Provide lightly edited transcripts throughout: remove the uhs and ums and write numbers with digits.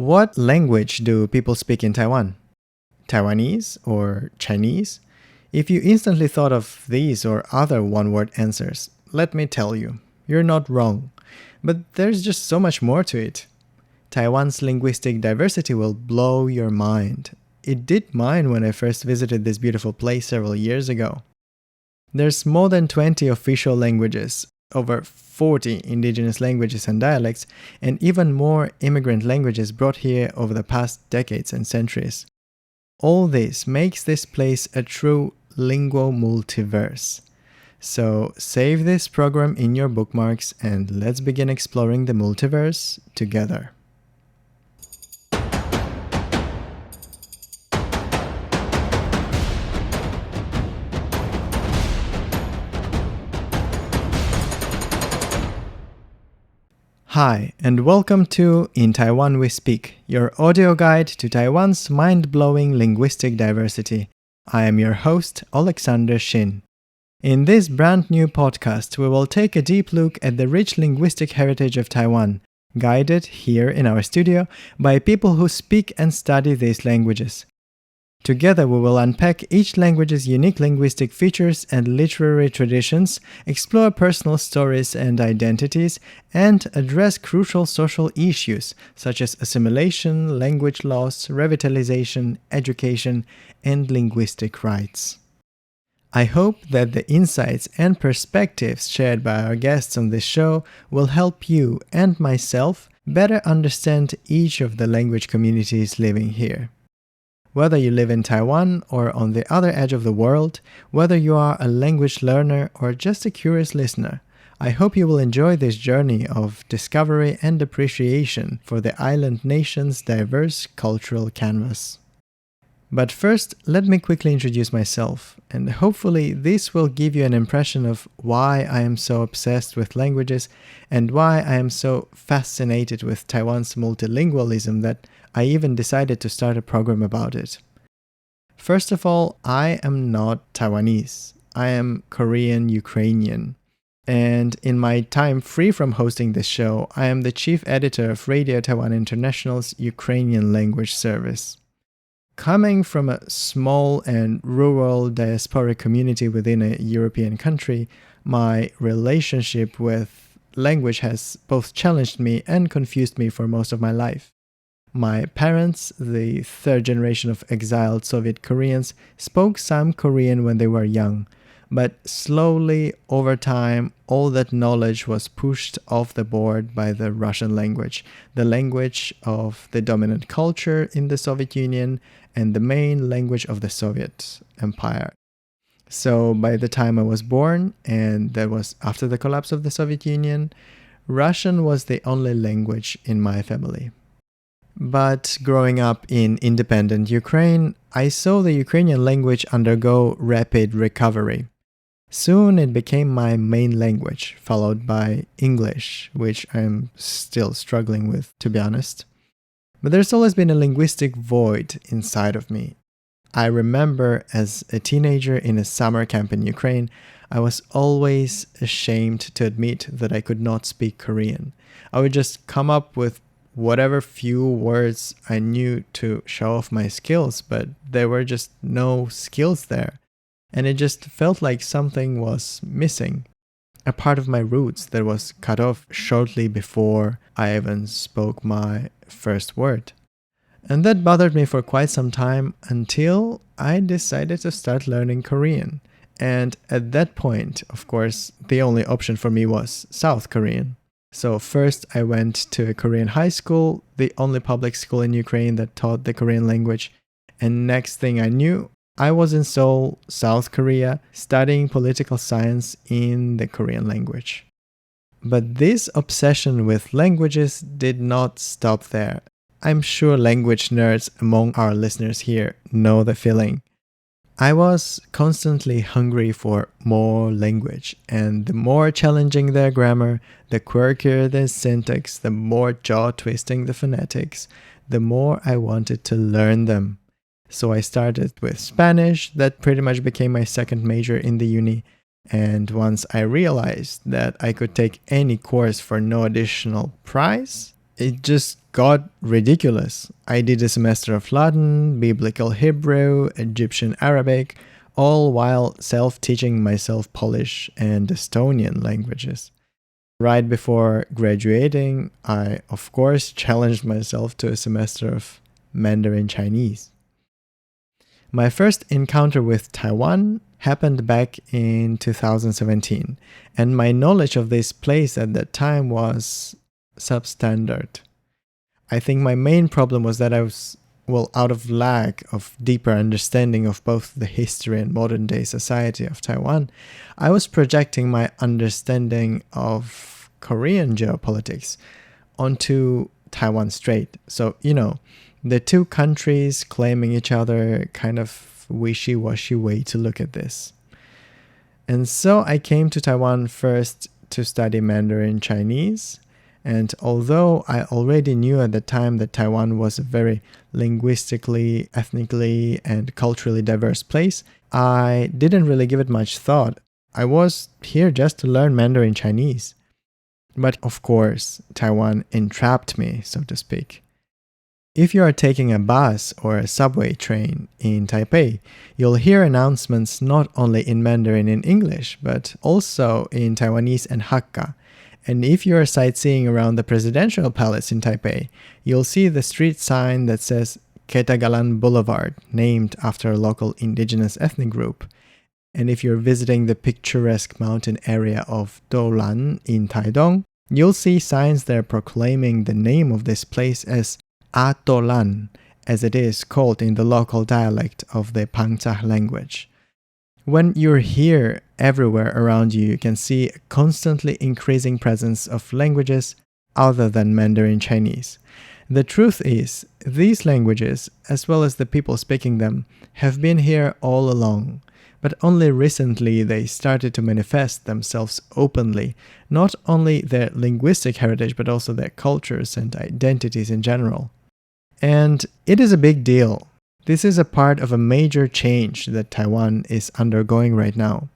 What language do people speak in Taiwan? Taiwanese or Chinese? If you instantly thought of these or other one-word answers, let me tell you, you're not wrong. But there's just so much more to it. Taiwan's linguistic diversity will blow your mind. It did mine when I first visited this beautiful place several years ago. There's more than 20 official languages, over 40 indigenous languages and dialects, and even more immigrant languages brought here over the past decades and centuries. All this makes this place a true lingo-multiverse. So save this program in your bookmarks and let's begin exploring the multiverse together. Hi, and welcome to In Taiwan We Speak, your audio guide to Taiwan's mind-blowing linguistic diversity. I am your host, Alexander Shin. In this brand new podcast, we will take a deep look at the rich linguistic heritage of Taiwan, guided here in our studio by people who speak and study these languages. Together we will unpack each language's unique linguistic features and literary traditions, explore personal stories and identities, and address crucial social issues such as assimilation, language loss, revitalization, education, and linguistic rights. I hope that the insights and perspectives shared by our guests on this show will help you and myself better understand each of the language communities living here. Whether you live in Taiwan or on the other edge of the world, whether you are a language learner or just a curious listener, I hope you will enjoy this journey of discovery and appreciation for the island nation's diverse cultural canvas. But first, let me quickly introduce myself, and hopefully this will give you an impression of why I am so obsessed with languages and why I am so fascinated with Taiwan's multilingualism that I even decided to start a program about it. First of all, I am not Taiwanese. I am Korean Ukrainian. And in my time free from hosting this show, I am the chief editor of Radio Taiwan International's Ukrainian language service. Coming from a small and rural diasporic community within a European country, my relationship with language has both challenged me and confused me for most of my life. My parents, the third generation of exiled Soviet Koreans, spoke some Korean when they were young, but slowly, over time, all that knowledge was pushed off the board by the Russian language, the language of the dominant culture in the Soviet Union and the main language of the Soviet Empire. So by the time I was born, and that was after the collapse of the Soviet Union, Russian was the only language in my family. But growing up in independent Ukraine, I saw the Ukrainian language undergo rapid recovery. Soon it became my main language, followed by English, which I'm still struggling with, to be honest. But there's always been a linguistic void inside of me. I remember as a teenager in a summer camp in Ukraine, I was always ashamed to admit that I could not speak Korean. I would just come up with whatever few words I knew to show off my skills, but there were just no skills there. And it just felt like something was missing. A part of my roots that was cut off shortly before I even spoke my first word. And that bothered me for quite some time until I decided to start learning Korean. And at that point, of course, the only option for me was South Korean. So first I went to a Korean high school, the only public school in Ukraine that taught the Korean language. And next thing I knew, I was in Seoul, South Korea, studying political science in the Korean language. But this obsession with languages did not stop there. I'm sure language nerds among our listeners here know the feeling. I was constantly hungry for more language, and the more challenging their grammar, the quirkier their syntax, the more jaw-twisting the phonetics, the more I wanted to learn them. So I started with Spanish. That pretty much became my second major in the uni. And once I realized that I could take any course for no additional price, it just got ridiculous. I did a semester of Latin, Biblical Hebrew, Egyptian Arabic, all while self-teaching myself Polish and Estonian languages. Right before graduating, I, of course, challenged myself to a semester of Mandarin Chinese. My first encounter with Taiwan happened back in 2017, and my knowledge of this place at that time was substandard. I think my main problem was that I was, out of lack of deeper understanding of both the history and modern-day society of Taiwan, I was projecting my understanding of Korean geopolitics onto Taiwan Strait. So, the two countries claiming each other, kind of wishy-washy way to look at this. And so I came to Taiwan first to study Mandarin Chinese. And although I already knew at the time that Taiwan was a very linguistically, ethnically, and culturally diverse place, I didn't really give it much thought. I was here just to learn Mandarin Chinese. But of course, Taiwan entrapped me, so to speak. If you are taking a bus or a subway train in Taipei, you'll hear announcements not only in Mandarin and English, but also in Taiwanese and Hakka. And if you are sightseeing around the presidential palace in Taipei, you'll see the street sign that says Ketagalan Boulevard, named after a local indigenous ethnic group. And if you're visiting the picturesque mountain area of Doulan in Taidong, you'll see signs there proclaiming the name of this place as Atolan, as it is called in the local dialect of the Pangcha language. When you're here, everywhere around you, you can see a constantly increasing presence of languages other than Mandarin Chinese. The truth is, these languages, as well as the people speaking them, have been here all along, but only recently they started to manifest themselves openly, not only their linguistic heritage, but also their cultures and identities in general. And it is a big deal. This is a part of a major change that Taiwan is undergoing right now.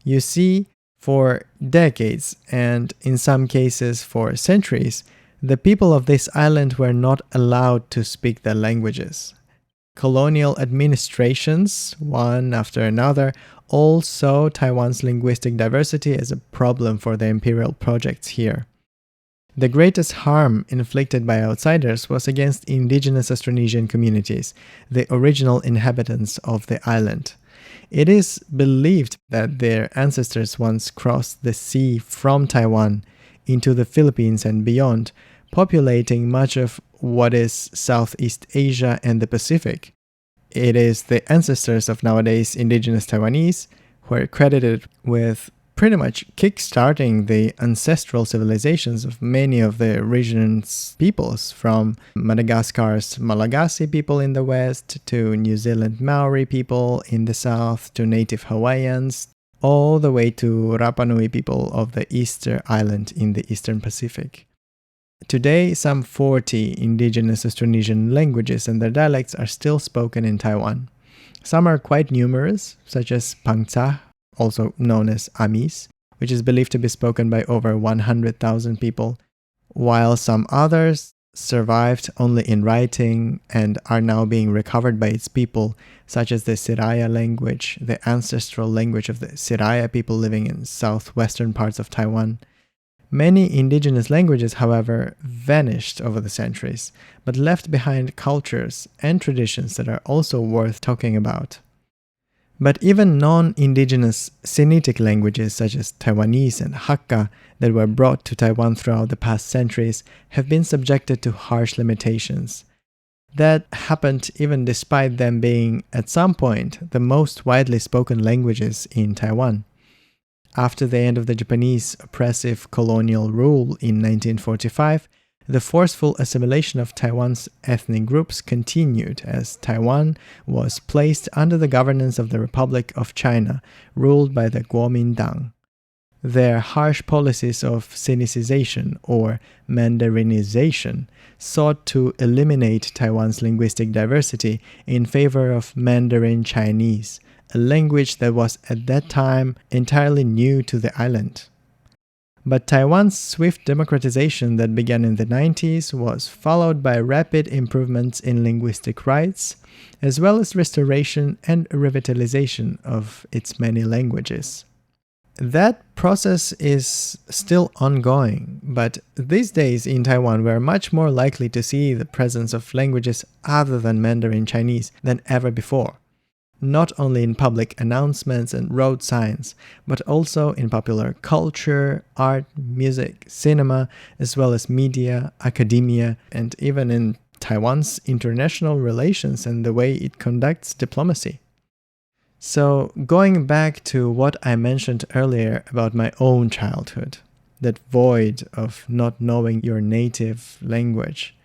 You see, for decades, and in some cases for centuries, the people of this island were not allowed to speak their languages. Colonial administrations, one after another, all saw Taiwan's linguistic diversity as a problem for their imperial projects here. The greatest harm inflicted by outsiders was against indigenous Austronesian communities, the original inhabitants of the island. It is believed that their ancestors once crossed the sea from Taiwan into the Philippines and beyond, populating much of what is Southeast Asia and the Pacific. It is the ancestors of nowadays indigenous Taiwanese who are credited with pretty much kickstarting the ancestral civilizations of many of the region's peoples, from Madagascar's Malagasy people in the west, to New Zealand Maori people in the south, to native Hawaiians, all the way to Rapa Nui people of the Easter Island in the Eastern Pacific. Today, some 40 indigenous Austronesian languages and their dialects are still spoken in Taiwan. Some are quite numerous, such as Pangcha, also known as Amis, which is believed to be spoken by over 100,000 people, while some others survived only in writing and are now being recovered by its people, such as the Siraya language, the ancestral language of the Siraya people living in southwestern parts of Taiwan. Many indigenous languages, however, vanished over the centuries, but left behind cultures and traditions that are also worth talking about. But even non-indigenous Sinitic languages such as Taiwanese and Hakka that were brought to Taiwan throughout the past centuries have been subjected to harsh limitations. That happened even despite them being, at some point, the most widely spoken languages in Taiwan. After the end of the Japanese oppressive colonial rule in 1945, the forceful assimilation of Taiwan's ethnic groups continued as Taiwan was placed under the governance of the Republic of China, ruled by the Kuomintang. Their harsh policies of Sinicization or Mandarinization sought to eliminate Taiwan's linguistic diversity in favor of Mandarin Chinese, a language that was at that time entirely new to the island. But Taiwan's swift democratization that began in the 90s was followed by rapid improvements in linguistic rights, as well as restoration and revitalization of its many languages. That process is still ongoing, but these days in Taiwan we're much more likely to see the presence of languages other than Mandarin Chinese than ever before. Not only in public announcements and road signs, but also in popular culture, art, music, cinema, as well as media, academia, and even in Taiwan's international relations and the way it conducts diplomacy. So, going back to what I mentioned earlier about my own childhood, that void of not knowing your native language,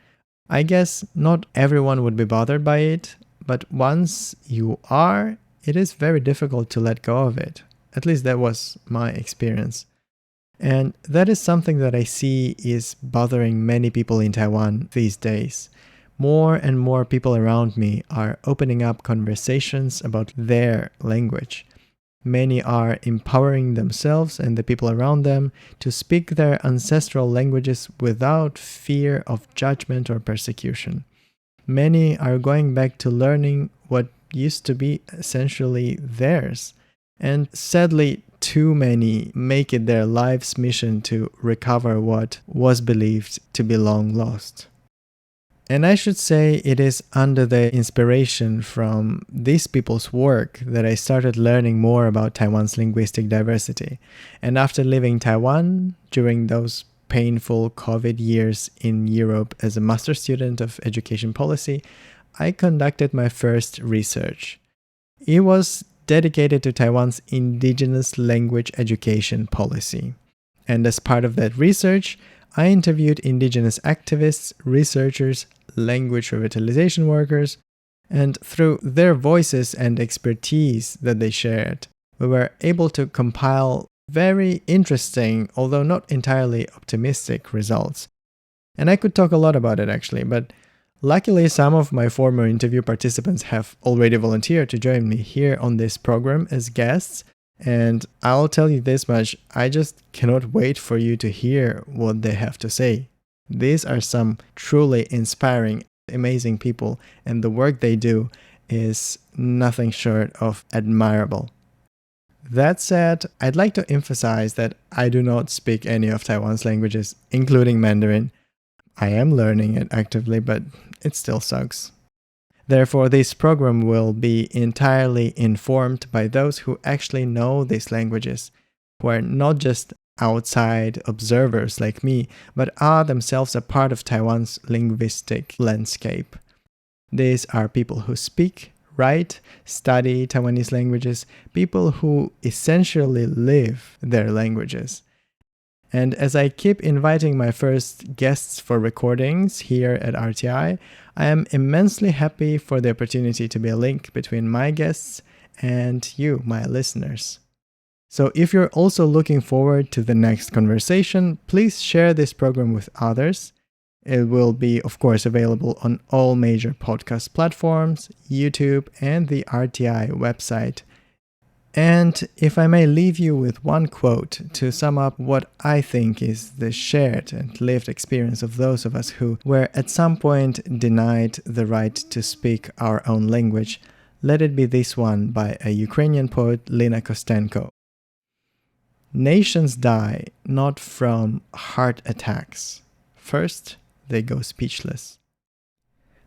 I guess not everyone would be bothered by it, but once you are, it is very difficult to let go of it. At least that was my experience. And that is something that I see is bothering many people in Taiwan these days. More and more people around me are opening up conversations about their language. Many are empowering themselves and the people around them to speak their ancestral languages without fear of judgment or persecution. Many are going back to learning what used to be essentially theirs. And sadly, too many make it their life's mission to recover what was believed to be long lost. And I should say it is under the inspiration from these people's work that I started learning more about Taiwan's linguistic diversity. And after leaving Taiwan during those painful COVID years in Europe as a master student of education policy, I conducted my first research. It was dedicated to Taiwan's indigenous language education policy. And as part of that research, I interviewed indigenous activists, researchers, language revitalization workers, and through their voices and expertise that they shared, we were able to compile very interesting, although not entirely optimistic results. And I could talk a lot about it actually, but luckily some of my former interview participants have already volunteered to join me here on this program as guests. And I'll tell you this much, I just cannot wait for you to hear what they have to say. These are some truly inspiring, amazing people, and the work they do is nothing short of admirable. That said, I'd like to emphasize that I do not speak any of Taiwan's languages, including Mandarin. I am learning it actively, but it still sucks. Therefore, this program will be entirely informed by those who actually know these languages, who are not just outside observers like me, but are themselves a part of Taiwan's linguistic landscape. These are people who speak, write, study Taiwanese languages, people who essentially live their languages. And as I keep inviting my first guests for recordings here at RTI, I am immensely happy for the opportunity to be a link between my guests and you, my listeners. So if you're also looking forward to the next conversation, please share this program with others. It will be, of course, available on all major podcast platforms, YouTube, and the RTI website. And if I may leave you with one quote to sum up what I think is the shared and lived experience of those of us who were at some point denied the right to speak our own language, let it be this one by a Ukrainian poet, Lina Kostenko. Nations die not from heart attacks. First, they go speechless.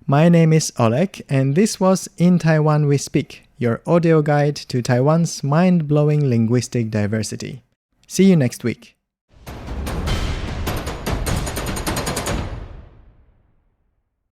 My name is Oleg, and this was In Taiwan We Speak, your audio guide to Taiwan's mind-blowing linguistic diversity. See you next week.